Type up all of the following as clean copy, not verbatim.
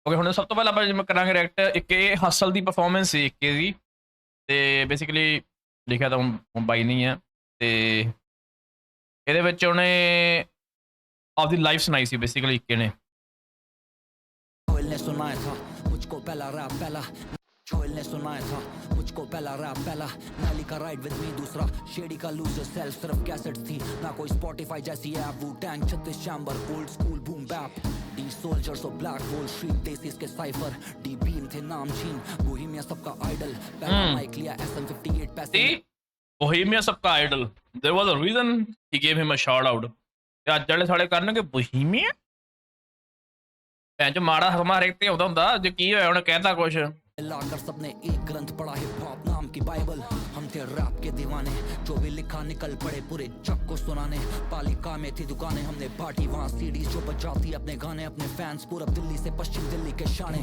Okay हुण सब तो पहले ਆਪਾਂ ਜਿਵੇਂ ਕਰਾਂਗੇ ਰਿਐਕਟ ਇੱਕ ਇਹ ਹਸਲ ਦੀ ਪਰਫਾਰਮੈਂਸ ਸੀ ਇੱਕ ਦੀ ਤੇ ਬੇਸਿਕਲੀ ਲਿਖਿਆ ਤਾਂ ਹੁਣ ਬਾਈ ਨਹੀਂ ਹੈ ਤੇ ਇਹਦੇ ਵਿੱਚ ਉਹਨੇ ਆਪਦੀ ਲਾਈਫ ਸੁਣਾਈ ਸੀ ਬੇਸਿਕਲੀ ਇੱਕੇ ਨੇ मुझको पहला रैप पहला जोएल ने सुनाया था मुझको पहला रैप पहला नाली का राइड विद मी दूसरा शेडी का लूजर सेल्फ सिर्फ कैसेट थी ना कोई स्पॉटिफाई जैसी app Wu Tang 36 chamber old school boom bap the soldiers और ब्लैक होल स्ट्रीट देसीज के साइफर डी बीम थे नामचीन बोहेमिया सबका आइडल पहला माइक लिया SM58 पैसे बोहेमिया सबका idol there was a reason he gave him a shout out ਤੇ ਅੱਜ ਵਾਲੇ ਸਾਲੇ ਕਰਨਗੇ बोहेमिया जो माड़ा हमा हरेक ते होता हुंदा जो की होया उन्हें कहता कुछ लाकर सबने एक ग्रंथ पढ़ा हिप हॉप नाम की बाइबल हम थे रैप के दीवाने जो भी लिखा निकल पड़े पूरे जग को सुनाने पालिका में थी दुकानें हमने बांटी वहाँ सीडीज जो बजाती अपने गाने अपने फैंस पूरब दिल्ली से पश्चिम दिल्ली के शाने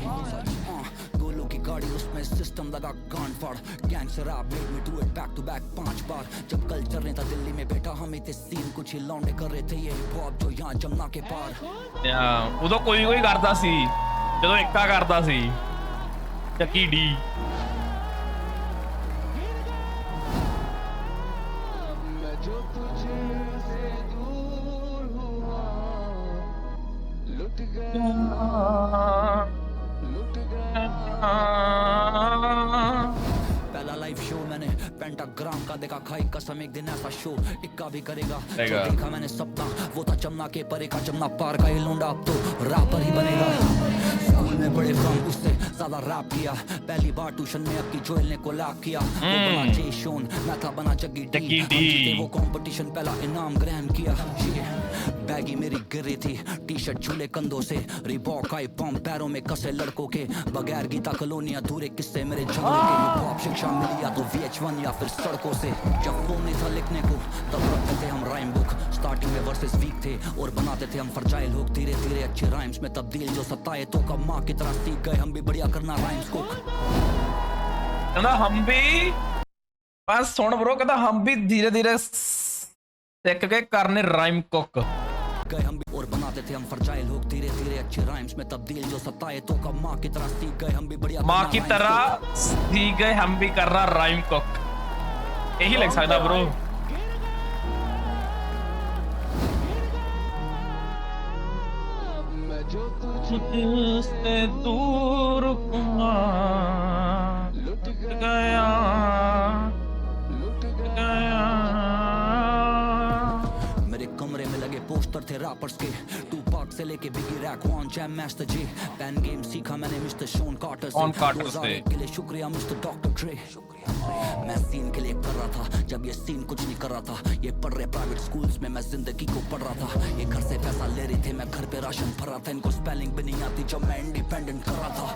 गोलों की गाड़ी उसमें सिस्टम लगा गांड फाड़ gangster rap made me do it back to back 5 बार जब कल चल रहे था दिल्ली में बैठा हम थे सीन कुछ ही लौंडे कर रहे थे ये हिप हॉप जो यहाँ जमुना के पार उदों कोई करता सी जदों इक्का करता सी चक्की डी जो तुझसे दूर हुआ लुट गया पहला लाइव शो मैंने पेंटाग्राम का देखा खाई कसम एक दिन ऐसा शो इक्का भी करेगा जो देखा मैंने सपना वो था जमुना के परे का जमुना पार का ये लौंडा अब तो रैपर ही बनेगा स्कूल में बड़े कम उससे ज्यादा रैप किया पहली बार ट्यूशन में अब की जोएल ने कोलैब किया वो बना जे शोन मैं था बना जग्गी डी वो कंपटीशन पहला इनाम ग्रहण किया बैगी मेरी गिर रही थी टी शर्ट झूले कंधों से रिबॉक आई पंप पैरों में कसे लड़कों के बगैर गीता कॉलोनी अधूरे किस्से मेरे झगड़े के हिप-हॉप शिक्षा मिली या तो VH1 या फिर सड़कों से जब फोन नहीं था लिखने को तब रखते थे हम राइम बुक स्टार्टिंग में वर्सेस वीक थे और बनाते थे हम फरजाइल हुक धीरे धीरे अच्छे राइम्स में तब्दील जो सताए तो कब माँ की तरह सीख गए हम भी बढ़िया करना राइम्स को कहना हम भी बस सुन ब्रो कहता हम भी धीरे धीरे सीख के करने राइम कुक गए हम भी और बनाते थे हम फरजाइल हुक धीरे धीरे अच्छे राइम्स में तब्दील जो सताए तो कब माँ की तरह सीख गए हम भी बढ़िया माँ की तरह सीख गए हम भी कर रहा राइम कुक यही लग सकता ब्रो मैं जो तुझसे दूर हुआ लुट गया मेरे कमरे में लगे पोस्टर थे रैपर्स के टूपाक से लेके बिगी रैक वन जैम मास्टर जी पेन गेम सीखा मैंने मिस्टर शॉन कार्टर से के लिए शुक्रिया मिस्टर डॉक्टर ड्रे मैं सीन के लिए कर रहा था जब ये सीन कुछ नहीं कर रहा था ये पढ़ रहे प्राइवेट स्कूल्स में मैं जिंदगी को पढ़ रहा था ये घर से पैसा ले रहे थे मैं घर पे राशन भर रहा था इनको स्पेलिंग भी नहीं आती जब मैं इंडिपेंडेंट कर रहा था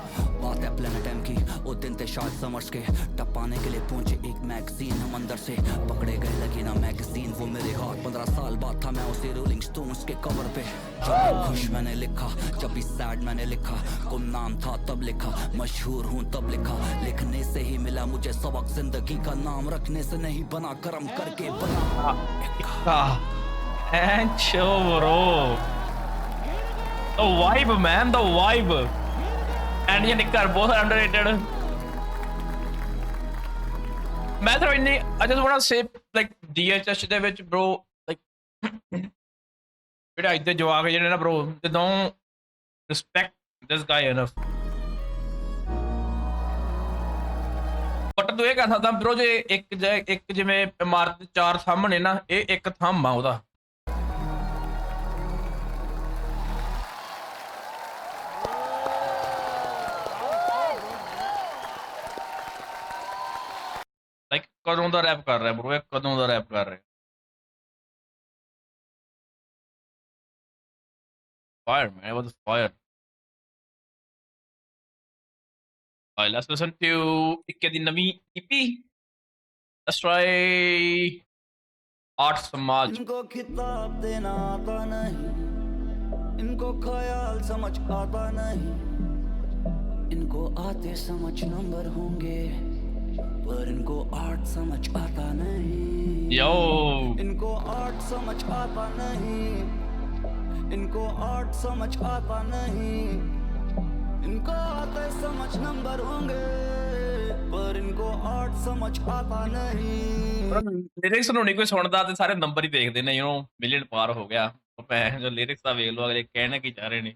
बात है प्लेनेट एम की वो दिन थे शायद समर्स के टपाने के लिए पहुंचे एक मैगजीन हम अंदर से पकड़े गए लगी ना मैगजीन वो मेरे हाथ 15 साल बाद था मैं उसे रोलिंग स्टोन्स के कवर पे जब खुश मैंने लिखा जब भी सैड मैंने लिखा गुमनाम था तब लिखा मशहूर हूँ तब लिखा लिखने से ही मिला मुझे सबक जिंदगी का नाम रखने से नहीं बना कर्म करके बना bro the vibe man the vibe and ये निकर both are underrated मैं तो इन्नी I just want to say like DHS ਦੇ ਵਿੱਚ bro like ਜਿਹੜਾ ਇੱਥੇ ਜਵਾਕ ਜਿਹੜੇ ਨਾ bro they don't respect this guy enough but ਤੂੰ ਇਹ ਕਹਿ ਸਕਦਾ bro ਜੇ ਇੱਕ ਜਿਵੇਂ ਇਮਾਰਤ ਦੇ 4 ਥੰਮ ਨੇ ਨਾ ਇਹ ਇੱਕ ਥੰਮ ਆ ਉਹਦਾ ਲਾਈਕ ਕਦੋਂ ਦਾ ਰੈਪ ਕਰ ਰਿਹਾ bro ਇਹ ਕਦੋਂ ਦਾ ਰੈਪ ਕਰ ਰਿਹਾ fire man it was fire alright let's listen to ikke di navi EP let's try art samaj इनको खिताब देना आता नहीं इनको ख्याल समझ आता नहीं इनको आते समझ नंबर होंगे पर इनको आर्ट समझ आता नहीं yo इनको आर्ट समझ आता नहीं इनको आर्ट समझ आता नहीं इनको आते समझ नंबर होंगे पर इनको आर्ट समझ आता नहीं ਪਰ ਲਿਰਿਕਸ ਨੂੰ ਨਹੀਂ ਕੋਈ ਸੁਣਦਾ ਤੇ ਸਾਰੇ ਨੰਬਰ ਹੀ ਦੇਖਦੇ ਨੇ ਮਿਲੀਅਨ ਪਾਰ ਹੋ ਗਿਆ ਉਹ ਭੈਣ ਜੋ ਲਿਰਿਕਸ ਦਾ ਵੇਖ ਲਓ ਅਗਲੇ ਕਹਿਣਾ ਕੀ ਚਾਹ ਰਹੇ ਨੇ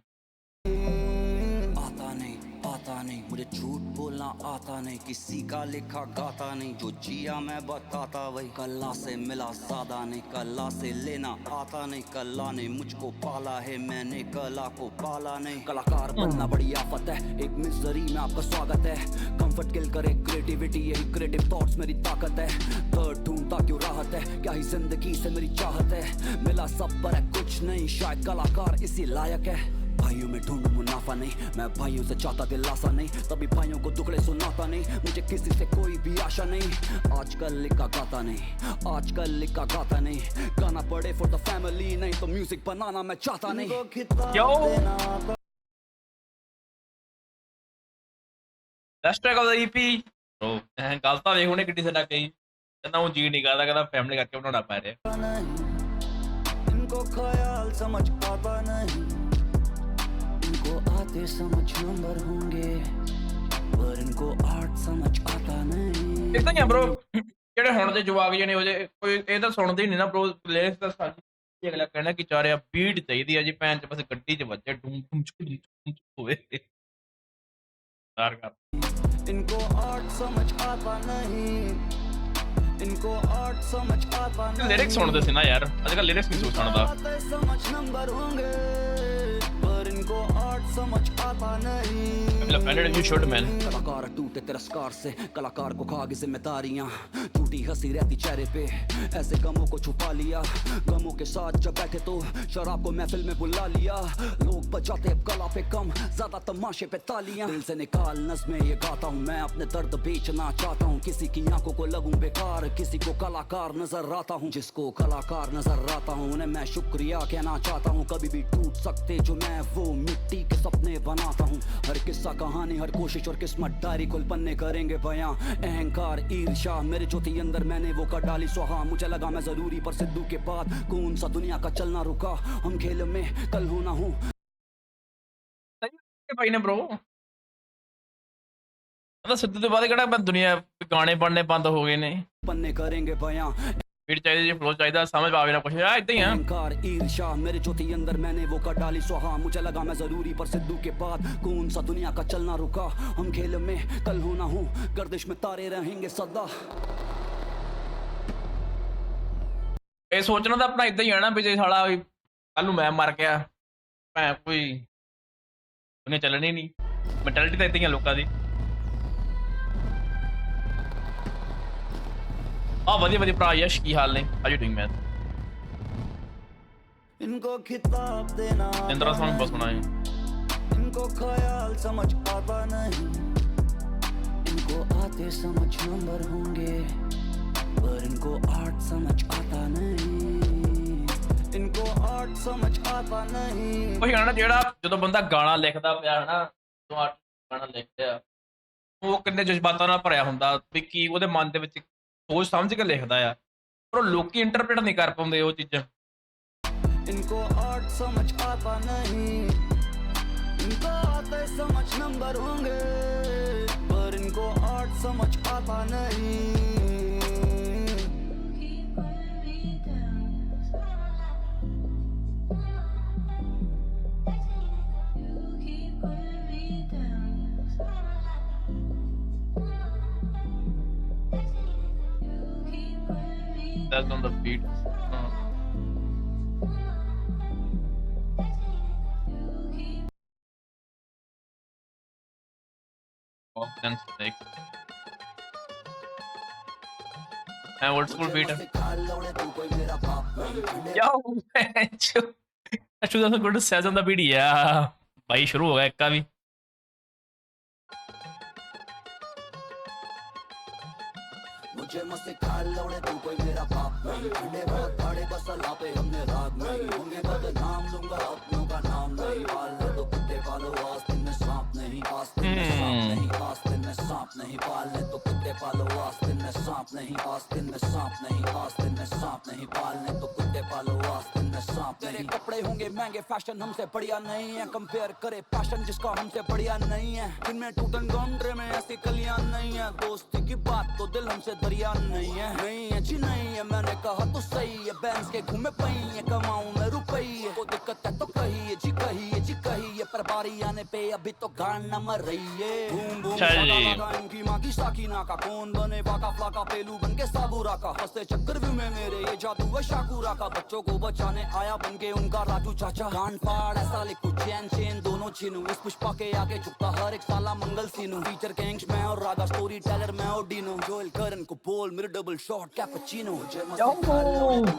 आता नहीं मुझे झूठ बोलना आता नहीं किसी का लिखा गाता नहीं जो जिया मैं बताता वही कला से मिला सादा नहीं कला से लेना आता नहीं कला ने मुझको पाला है मैंने कला को पाला नहीं कलाकार बनना बड़ी आफत है एक मिजरी में आपका स्वागत है कंफर्ट किल करे क्रिएटिविटी यही क्रिएटिव थॉट्स मेरी ताकत है दर्द ढूंढता क्यों राहत है क्या ही जिंदगी से मेरी चाहत है मिला सब पर है कुछ नहीं शायद कलाकार इसी लायक है भाइयों में ढूंढ मुनाफा नहीं मैं भाइयों से चाहता दिलासा नहीं तभी भाइयों को दुखड़े सुनाता नहीं मुझे किसी से कोई भी आशा नहीं आजकल लिखा गाता नहीं आजकल लिखा गाता नहीं गाना पड़े फॉर द फैमिली नहीं तो म्यूजिक बनाना मैं चाहता नहीं Yo! Last track of the EP bro ਗੱਲ ਤਾਂ ਵੇਖ ਉਹਨੇ ਕਿੱਡੀ ਸਦਾ ਕਹੀ ਕਹਿੰਦਾ ਉਹ ਜੀ ਨਹੀਂ ਕਰਦਾ ਕਹਿੰਦਾ ਫੈਮਿਲੀ ਕਰਕੇ ਬਣਾਉਣਾ ਪੈ ਰਿਹਾ इनको ख्याल समझ आता नहीं इनको आते समझ नंबर होंगे पर इनको आर्ट समझ आता नहीं ਇਦਾਂ ਹੀ ਆ bro ਜਿਹੜੇ ਹੁਣ ਦੇ ਜਵਾਕ ਜਿਹੇ ਨੇ ਉਹ ਜੇ ਕੋਈ ਇਹ ਤਾਂ ਸੁਣਦੇ ਹੀ ਨਹੀਂ ਨਾ bro ਲਿਰਿਕਸ ਤਾਂ ਸਾਡੀ ਅਗਲਾ ਕਹਿਣਾ ਕਿ ਚਾਹ ਰਿਹਾ ਬੀਟ ਚਾਹੀਦੀ ਆ ਜੀ ਭੈਣ ਚ ਬਸ ਗੱਡੀ ਚ ਵੱਜੇ ਡੂਮ ਡੂਮ ਚੁਕ ਹੋਵੇ ਸਾਰ ਕਰ इनको आर्ट समझ आता नहीं इनको आर्ट समझ आता नहीं ਲਿਰਿਕਸ ਸੁਣਦੇ ਸੀ ਨਾ ਯਾਰ ਅੱਜ ਕੱਲ ਲਿਰਿਕਸ ਨਹੀਂ ਸੁਣਦਾ आते समझ नंबर होंगे पर इनको आर्ट समझ आता नहीं you should man कलाकार टूटे तिरस्कार से कलाकार को खा गई जिम्मेदारियां टूटी हंसी रहती चेहरे पे ऐसे गमों को छुपा लिया गमों के साथ जब बैठे तो शराब को महफिल में बुला लिया लोग बजाते अब कला पे कम ज्यादा तमाशे पे तालियां दिल से निकाल नज़्में ये गाता हूँ मैं अपने दर्द बेचना चाहता हूँ किसी की आंखों को लगूं बेकार किसी को कलाकार नजर आता हूँ जिसको कलाकार नजर आता हूँ उन्हें मैं शुक्रिया कहना चाहता हूँ कभी भी टूट सकते जो मैं वो मिट्टी के सपने बनाता हूँ हर किस्सा कहानी हर कोशिश और किस्मत डायरी खुल पन्ने करेंगे बयां अहंकार ईर्ष्या मेरे जो थी अंदर मैंने वो कर डाली सुहा मुझे लगा मैं जरूरी पर सिद्धू के बाद कौन सा दुनिया का चलना रुका हम खेल में कल होना हूँ ਭਾਈ ਨੇ bro ਪਤਾ ਸਿੱਧੂ ਤੋਂ ਬਾਅਦ ਕਿਹੜਾ ਦੁਨੀਆ ਗਾਣੇ ਬਣਨੇ ਬੰਦ ਹੋ ਗਏ ਨੇ पन्ने करेंगे बयां ਬੀਟ ਚਾਹੀਦੀ ਜੀ ਫਲੋ ਚਾਹੀਦਾ ਸਮਝ ਆਵੇ ਨਾ ਕੁਛ ਆ ਇਦਾਂ ही ਆ अहंकार ईर्ष्या मेरे जो थी अंदर मैंने वो कर डाली सुहा मुझे लगा मैं जरूरी पर सिद्धू के बाद कौन सा दुनिया का चलना रुका हम खेल में कल होना हूँ गर्दिश में तारे रहेंगे सदा ਇਹ ਸੋਚਣਾ ਤਾਂ ਆਪਣਾ ਇਦਾਂ ਹੀ ਆ ਨਾ ਵੀ ਜੇ ਸਾਲਾ ਕੱਲ ਨੂੰ ਮੈਂ ਮਰ ਗਿਆ ਭੈਣ ਕੋਈ ਦੁਨੀਆ ਚੱਲਣੀ ਨਹੀਂ ਮੈਂਟੈਲਿਟੀ ਤਾਂ ਇਦਾਂ ਹੀ ਆ ਲੋਕਾਂ ਦੀ ਆ ਵਧੀਆ ਵਧੀਆ ਭਰਾ ਯਸ਼ ਕੀ ਹਾਲ ਨੇ ਹਾਊ ਯੂ ਡੂਇੰਗ ਮੈਨ इनको खिताब देना ਇੰਦਰਾ ਸੌਂਗ ਬਹੁਤ ਸੋਹਣਾ ਹੈ इनको ख्याल समझ आता नहीं इनको आते समझ नंबर होंगे पर इनको आर्ट समझ आता नहीं इनको आर्ट समझ आता नहीं ਉਹੀ ਆ ਨਾ ਜਿਹੜਾ ਜਦੋਂ ਬੰਦਾ ਗਾਣਾ ਲਿਖਦਾ ਪਿਆ ਹਨਾ ਜਦੋਂ ਆਰਟਿਸਟ ਗਾਣਾ ਲਿਖਦਾ ਉਹ ਕਿੰਨੇ ਜਜ਼ਬਾਤਾਂ ਨਾਲ ਭਰਿਆ ਹੁੰਦਾ ਵੀ ਕੀ ਉਹਦੇ ਮਨ ਦੇ ਵਿੱਚ ਸੋਚ ਸਮਝ ਕੇ ਲਿਖਦਾ ਆ ਪਰ ਉਹ ਲੋਕੀ ਇੰਟਰਪ੍ਰੀਟ ਨਹੀਂ ਕਰ ਪਾਉਂਦੇ ਉਹ ਚੀਜ਼ਾਂ इनको आर्ट समझ आता नहीं इनको आते समझ नंबर होंगे पर इनको आर्ट समझ आता नहीं that's on the beat and snakes and old school beat yo actually that's a good says on the beat yeah भाई शुरू हो गया इक्का भी मुझे मस्ती खा लौड़े तू कोई मेरा बाप नहीं ठंडे बहुत बड़े बसला पे हमने राग नहीं होंगे बदनाम लूंगा अपनों का नाम नहीं पाल ले तो कुत्ते पालो आस्तीन में सांप नहीं आस्तीन में सांप नहीं आस्तीन में सांप नहीं पाल ले तो कुत्ते पालो आस्तीन में सांप नहीं आस्तीन में सांप नहीं आस्तीन में सांप नहीं पाल ले तो कुत्ते पालो आस्तीन में सांप नहीं कपड़े पड़े होंगे महंगे फैशन हमसे बढ़िया नहीं है, कंपेयर करे पैशन जिसका हमसे बढ़िया नहीं है। जिनमें टूटन गौंडरे में ऐसी कलियां नहीं है, दोस्ती की बात तो दिल हमसे दरिया नहीं है। नहीं है जी नहीं है, मैंने कहा तो सही है, बैंस के घूमे पई है, कमाऊं मैं रुपये। को दिक्कत है तो कहिए जी कहिए जी कहिए, पर बारी आने पे अभी तो गाना मर रही है। बूम बूम इनकी माँ की साकिना का, कौन बने वाका फ्लाका पेलू बन के साबुरा का। फंसे चक्रव्यूह में मेरे ये जादू है शाकुरा का, बच्चों को बचाने आया बन के उनका राजू चाचा। कान फाड़ ऐसा लिखू चैन चेन दोनों छीनू, इस पुष्पा के आगे झुकता हर एक साला मंगल सीनू। फीचर गैंग्स में और रागा स्टोरी टेलर मैं और डीनो, जोएल करन को बोल मेरे डबल शॉट कैपुचिनो।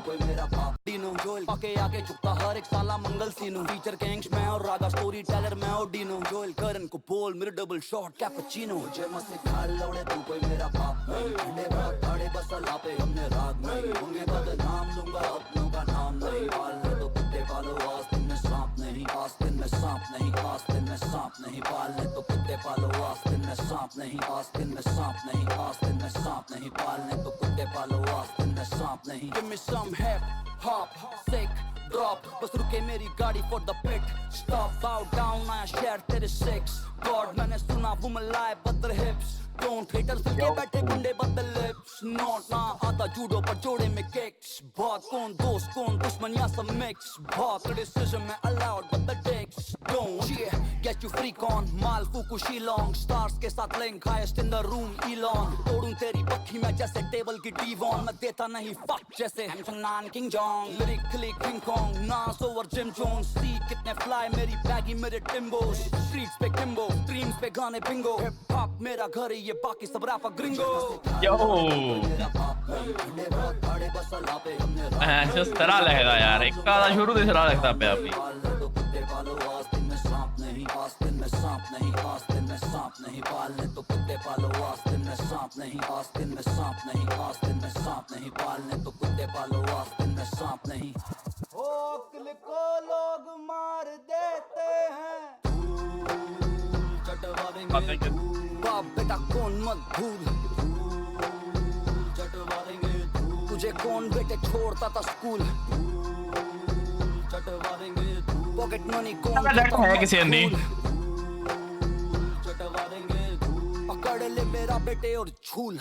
कोई मेरा बाप डीनो, जोएल के आगे झुकता हर एक साला मंगल सीनू। फीचर गैंग्स में और रागा स्टोरी टेलर मैं और डीनो, जोएल करन को बोल मेरे डबल शॉट कैपुचिनो। जय मस्ती खा लौड़े तू कोई मेरा बाप नहीं, अंडे भात ताड़े बस लापे हमने राग नहीं। होंगे बदनाम लूंगा अपनों का नाम नहीं, पालने तो कुत्ते पालो आस्तीन में सांप नहीं। आस्तीन में सांप नहीं, आस्तीन में सांप नहीं, पालने तो कुत्ते पालो आस्तीन में सांप नहीं। आस्तीन में सांप नहीं, आस्तीन में सांप नहीं, पालने तो कुत्ते पालो आस्तीन में सांप नहीं। Give me some hip hop, sick drop, बस रुके मेरी गाड़ी for the pit stop। Bow down आया शहर तेरे six God, मैंने सुना woman lie but their hips don't। haters दिल के बैठे गुंडे but the lips not। ना आता जूडो पर जोड़े में kicks, बात कौन दोस्त कौन दुश्मन या सब mix। बात criticism में allowed but the dicks don't। Yeah, get you freak on, mall फूकू शीलोंग, stars के साथ link, highest in the room Elon। तोड़ूं तेरी पक्की मैं जैसे टेबल की टीवॉन, मैं देता नहीं fuck जैसे हैमचंग king Kong. lyrically king kong, Nas over Jim Jones। सी कितने fly मेरी baggy मेरे timbos, streets पे kimbo, streams पे गाने bingo। hip hop मेरा घर है ये बाकी सब रैपर ग्रिंगो। यो जिस तरह लगेगा यार, एक का शुरू से तरह लगता पे अभी। कुत्ते पालो आस्तीन में सांप नहीं, आस्तीन में सांप नहीं, आस्तीन में सांप नहीं, पालने तो कुत्ते पालो आस्तीन में सांप नहीं। आस्तीन में सांप नहीं, आस्तीन में सांप नहीं, पालने तो कुत्ते पालो आस्तीन में सांप नहीं। अक्ल को लोग मार देते हैं, चटवारेंगे बाप बेटा कौन मत भूल, चटवारेंगे तुझे कौन बेटे छोड़ता था स्कूल, चटवारेंगे पॉकेट मनी कौन है किसी अंधी चटवारेंगे पकड़ ले मेरा बेटे और झूल।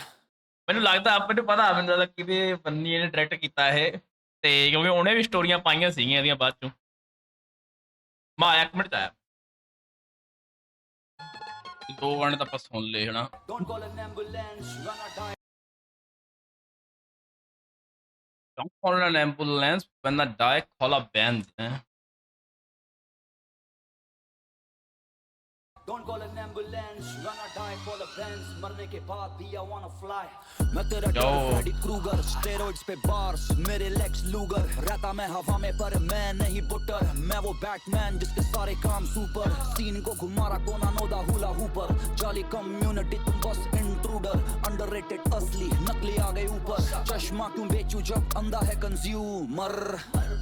ਮੈਨੂੰ ਲੱਗਦਾ ਆਪਾਂ ਨੂੰ ਪਤਾ ਮੈਨੂੰ ਲੱਗਦਾ ਕਿਹਦੇ ਬੰਨੀ ਇਹਨੇ ਡਾਇਰੈਕਟ ਕੀਤਾ ਹੈ, ਤੇ ਕਿਉਂਕਿ ਉਹਨੇ ਵੀ ਸਟੋਰੀਆਂ ਪਾਈਆਂ ਸੀਗੀਆਂ ਇਹਦੀਆਂ ਬਾਅਦ ਚੋਂ। ਮੈਂ ਇੱਕ ਮਿੰਟ ਆਇਆ, ਦੋ ਗਾਣੇ ਤਾਂ ਆਪਾਂ ਸੁਣ ਲਏ ਹਨਾ। Don't call an ambulance, run or die. Don't call an ambulance when I die, call a band. Don't call an ambulance, run or die, call a Benz, मरने के बाद भी I wanna fly। मैं तेरा फ्रेडी क्रूगर, स्टेरॉइड्स पे bars, मेरे lakes लूगर, रहता मैं हवा में पर मैं नहीं बुटर। मैं वो बैटमैन जिसके सारे काम सुपर, सीन को घुमारा कोना नोदा हुला हुपर। जाली कम्युनिटी तुम बस इंट्रूडर, अंडररेटेड असली नकली आ गए ऊपर। चश्मा क्यों बेचूं जब अंधा है consumer.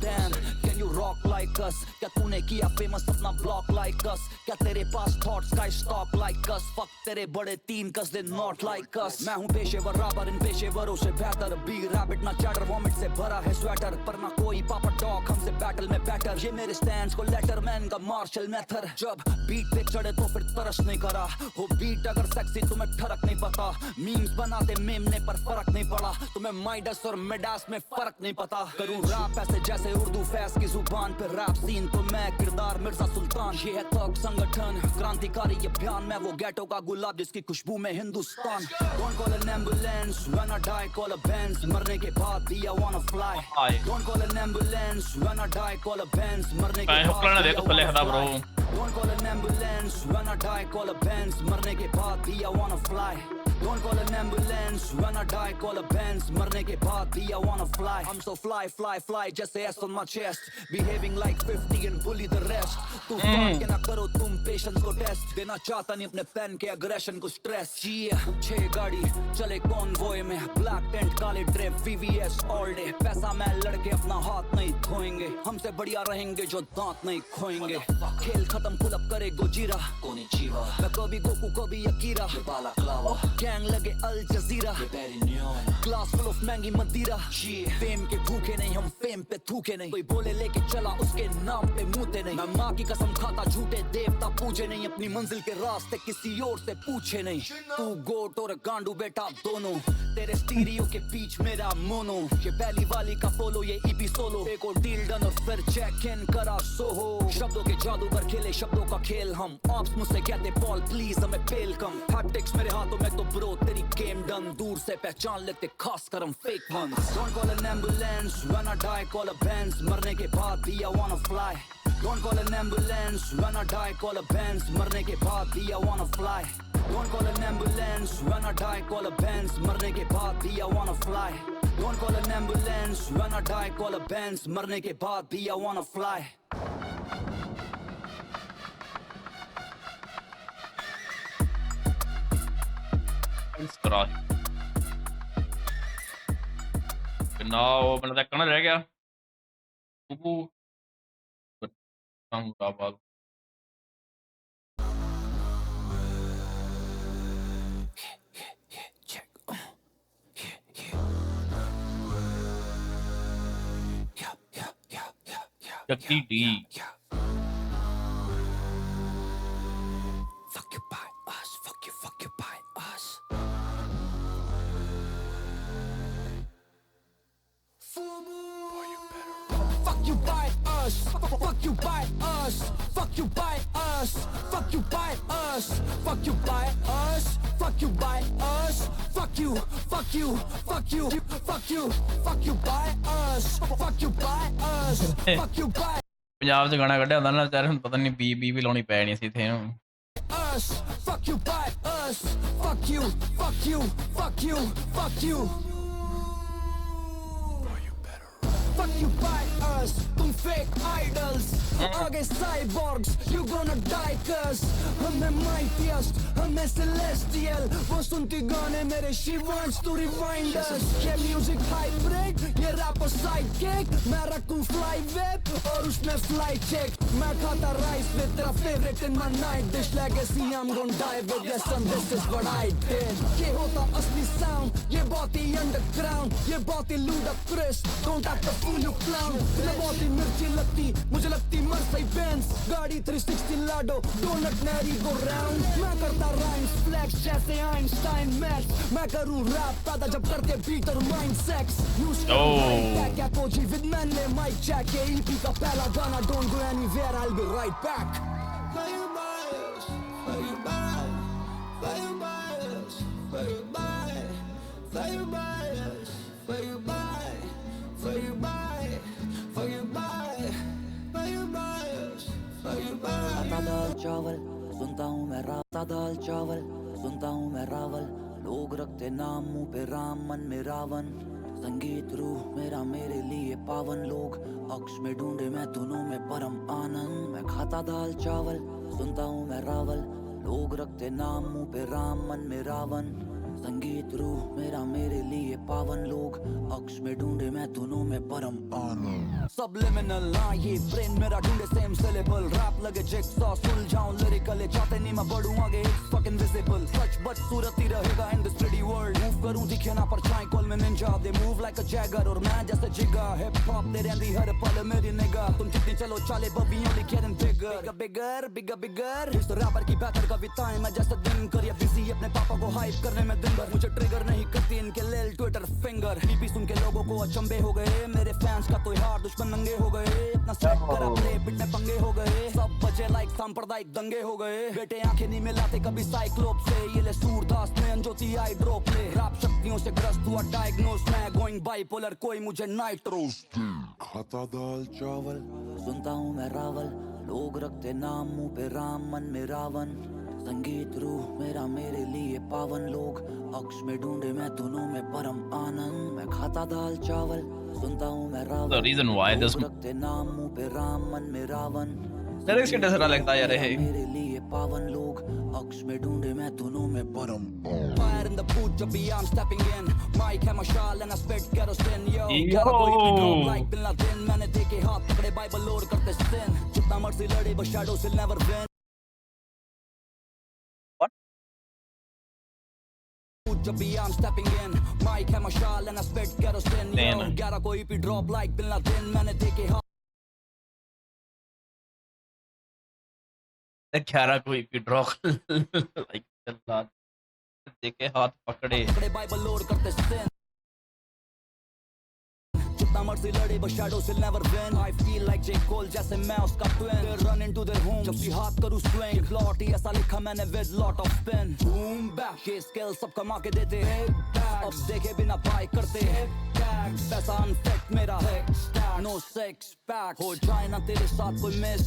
Damn, can you rock like us? क्या तूने किया फेमस अपना ब्लॉक like us? क्या तेरे पास थॉट्स का स्टॉक like us? Fuck तेरे बड़े तीन कसदे not like us। मैं हूँ पेशेवर राबर इन पेशेवरों से बेहतर, बी रैबिट ना चैटर, वॉमिट से भरा है स्वेटर, पर ना कोई पापा डॉग हमसे बैटल में बैटर। ये मेरे स्टैंड्स को लेटरमैन का मार्शल मेथड, जब बीट पे चढ़े तो फिर तरस नहीं करा। हो बीट अगर सेक्सी तुम्हें ठरक नहीं पता, मीम्स बनाते मेमने पर फर्क नहीं पड़ा। तुम्हें माइडस और मिडास में फर्क नहीं पता। करूँ रैप ऐसे जैसे उर्दू फैस की जुबान पे, रैप सीन तो मैं किरदार मिर्जा सुल्तान। ये है तक संगठन क्रांतिकारी ये बयान, मैं वो गैटो का गुलाब जिसकी खुशबू में Hindustan. Don't call an ambulance, when I die call a Benz, मरने के बाद भी I wanna fly। Don't call an ambulance, when I die call a Benz, मरने के बाद भी I wanna fly। Don't call an ambulance, when I die call a Benz, मरने के बाद भी I wanna fly। Don't call an ambulance, when I die call a Benz, मरने के बाद भी I wanna fly। I'm so fly, fly, fly, जैसे S on my chest, behaving like 50 and bully the rest। तू फाड़ के ना करो तुम पेशेंस को टेस्ट, देना चाहता नहीं अपने फैन के अग्रेशन को स्ट्रेस। छह गाड़ी चले कॉन्वॉय में, ब्लैक टेंट काले ड्रेप VVS ऑल डे। पैसा मैं लड़के अपना हाथ नहीं धोएंगे, हमसे बढ़िया रहेंगे जो दांत नहीं खोएंगे। खेल खत्म पुल अप करे गोजीरा, मैं कभी गोकू कभी अकीरा, गैंग लगे अल जजीरा, क्लास फुल ऑफ महंगी मदिरा, फेम के भूखे नहीं हम फेम पे थूके नहीं, कोई बोले लेके चला उसके नाम पे मुंहते नहीं, मैं माँ की कसम खाता झूठे देवता पूजे नहीं, अपनी मंजिल के रास्ते किसी और से पूछे नहीं, तू गोट और गांडू बेटा दोनों, तेरे स्टीरियो के बीच मेरा मोनो, ये पहली वाली का फोलो ये ईपी सोलो, एक और डील डन और फिर चेक इन करा सोहो, शब्दों के जादू पर खेले शब्दों का खेल हम, ऑप्स मुझसे कहते बॉल प्लीज हमें फेल कम, हैप्टिक्स मेरे हाथों में तो ब्रो तेरी गेम डन, दूर से पहचान लेते खास कर हम fake ones, don't call an ambulance when I die call a Benz, मरने के बाद भी I wanna fly, don't call an ambulance when I die call a Benz, मरने के बाद भी I wanna fly, don't call an ambulance when I die call a Benz, मरने के बाद भी I wanna fly, don't call an ambulance when I die call a Benz, मरने के बाद भी आई वांना फ्लाई. now मैंने तक रह गया Murabad Jackie D. Fuck you by us, fuck you by us. Fuck you by us, fuck you by us, fuck you by us, fuck you by us, fuck you by us, fuck you by us, fuck you, fuck you, fuck you, fuck you, fuck you by us, fuck you by us, fuck you by Punjab 'ਚ ਗਾਣਾ ਕੱਢਿਆ ਹੁੰਦਾ ਨਾ ਵਿਚਾਰੇ ਨੂੰ ਪਤਾ ਨਹੀਂ B ਵੀ ਲਾਉਣੀ ਪੈਣੀ ਸੀ ਇੱਥੇ ਇਹਨੂੰ us, fuck you by us, fuck you, fuck you, fuck you, fuck you. Fuck you by us, तुम fake idols, आगे cyborgs, you gonna die cuz हमें mightiest, हमें celestial, वो सुनती गाने मेरे she wants to rewind us, ये music hybrid, ये rapper sidekick, मैं रखूं fly whip और उसमें fly chick, मैं खाता rice with तेरा favorite in my night dish, legacy I'm gonna die with, yes and this is what I did, ये होता असली sound, ये बहुत ही underground, ये बहुत ही ludicrous, don't act the fool you clown, मैं बहुत ही मिर्ची लगती, मुझे लगती Mercedes Benz, गाड़ी 360 लाडो, डोनट मैरी go round, मैं करता rhymes flex जैसे Einstein Max, मैं करूँ rap पैदा जब करते beat और mind sex, use back at OG with मैंने mic check, ये EP का पहला गाना, don't go anywhere, I'll be right back. Why you bias? Why you bias? Why you bias? Why you bias? Why you bias? Why you bias? Why you bias? Why you bias? Why you bias? Why you bias? दाल चावल सुनता हूँ मैं दाल चावल सुनता हूँ मैं रावल, लोग रखते नाम मुंह पे राम मन में रावण, संगीत रूह मेरा मेरे लिए पावन, लोग अक्ष में ढूंढे मैं दोनों में परम आनंद, मैं खाता दाल चावल सुनता हूँ मैं रावल, लोग रखते नाम मुंह पे राम मन में रावण, संगीत रूह मेरा मेरे लिए पावन, लोग अक्ष में ढूंढे मैं दोनों में परम आनंद, सबलिमिनल ये ब्रेन मेरा ढूंढे सेम सिलेबल, रैप लगे जिक्सॉ सुलझाऊं लिरिकल, चाहते नहीं मैं बढ़ूं आगे इट्स फकिंग विजिबल, सच बट सूरत ही रहेगा in this pretty world, move करूं दिखे ना परछाई कॉल में ninja, they move like a Jagger और मैं जैसे जिगा, हिप हॉप दे रहंदी हर पल मेरी निगाह, तुम कितनी चलो चाले but we only getting bigger, bigger, bigger, bigger, इस रैपर की बेहतर कविताएं मैं जैसे दिन कर या बिजी अपने पापा को हाइप करने में दिन भर, मुझे ट्रिगर नहीं करती इनके लेल ट्विटर फिंगर, टीपी सुन के लोगों को अचंभे हो गए, मेरे फैंस का तो यार दुश्मन नंगे हो गए, अपना सेट करा प्ले बिट में पंगे हो गए, सब बचे लाइक सांप्रदायिक दंगे हो गए, बेटे आंखें नहीं मिलाते कभी साइक्लोप से, ये ले सूरदास में अंजोती आई ड्रॉप ले, रैप शक्तियों से ग्रस्त हुआ डायग्नोस मैं, गोइंग बाइपोलर कोई मुझे नाइट्रो, खाता दाल चावल सुनता हूँ मैं रावल, लोग रखते नाम मुंह पे राम मन में रावण, संगीत रूह मेरा मेरे लिए पावन, लोग अक्ष में ढूंढे मैं दोनों में परम आनंद, मैं खाता दाल चावल सुनता हूँ मैं Rawal, The reason why this रखते नाम मुंह पे राम मन में रावण, लिरिक्स कितना सारा लगता है यार ये मेरे लिए पावन, लोग अक्ष में ढूंढे मैं दोनों में परम, fire in the boot जब भी I'm stepping in, mic है मशाल and I spit kerosene, yo Yo. like Bin Laden, मैंने देखे हाथ पकड़े बाइबल लोड करते sin, जितना मर्जी लड़े but shadows will never win. जब भी I'm stepping in mic है मशाल and I spit kerosene yo Damn. 11 को EP drop like Bin Laden मैंने देखे ग्यारह कोई भी ड्रॉ लाइक देखे हाथ पकड़े पकड़े बाइबल लोड करते sin जितना मर्जी लड़े but shadows will never win I feel like J Cole जैसे मैं उसका twin they run into their home जब भी हाथ करूँ swing plot ही ऐसा लिखा मैंने with lot of spin boom back ये skill सब कमा के देते अब देखे बिना buy करते पैसा unfit मेरा no six pack हो जाए ना तेरे साथ कोई miss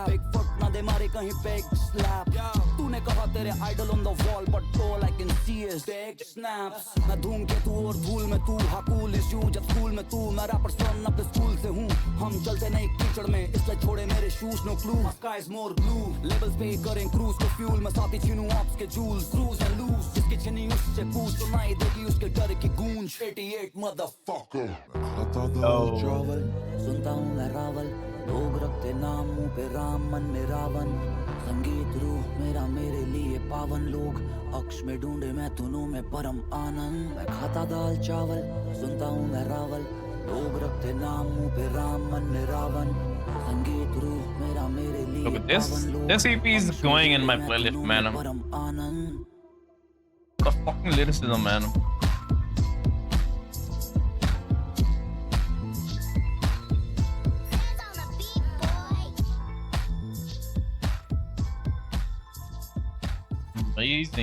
big foot ना दे मारे कहीं big slap तूने कहा तेरे idol on the wall but all I can see is big snaps मैं धूम के तू और धूल में तू हाँ cool is you जब स्कूल में तू मैं रैपर सन अपने स्कूल से हूँ हम चलते नहीं कीचड़ में इसलिए छोड़े मेरे shoes no clue sky is more blue levels पे करें क्रूज को फ्यूल मैं साथी छीनूं ऑप्स के जूल्स क्रूज एंड लूज जिसके छीनी उससे पूछ सुनाई देगी उसके डर की गूंज 88 motherfucker खाता दाल चावल सुनता हूँ मैं रावल लोग रखते नाम मुंह पे राम मन में रावण संगीत रूह मेरा मेरे लिए पावन लोग अक्ष में ढूंढे मैं धुनों में परम आनंद मैं खाता दाल चावल सुनता हूँ मैं रावल लोग रखते नाम मुंह पे राम मन में रावण संगीत रूह मेरा मेरे लिए Look at this. पावन लोग This EP is अक्ष में going in my ढूंढे मैं playlist, धुनों man. में परम आनंद the fucking lyricism man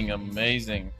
amazing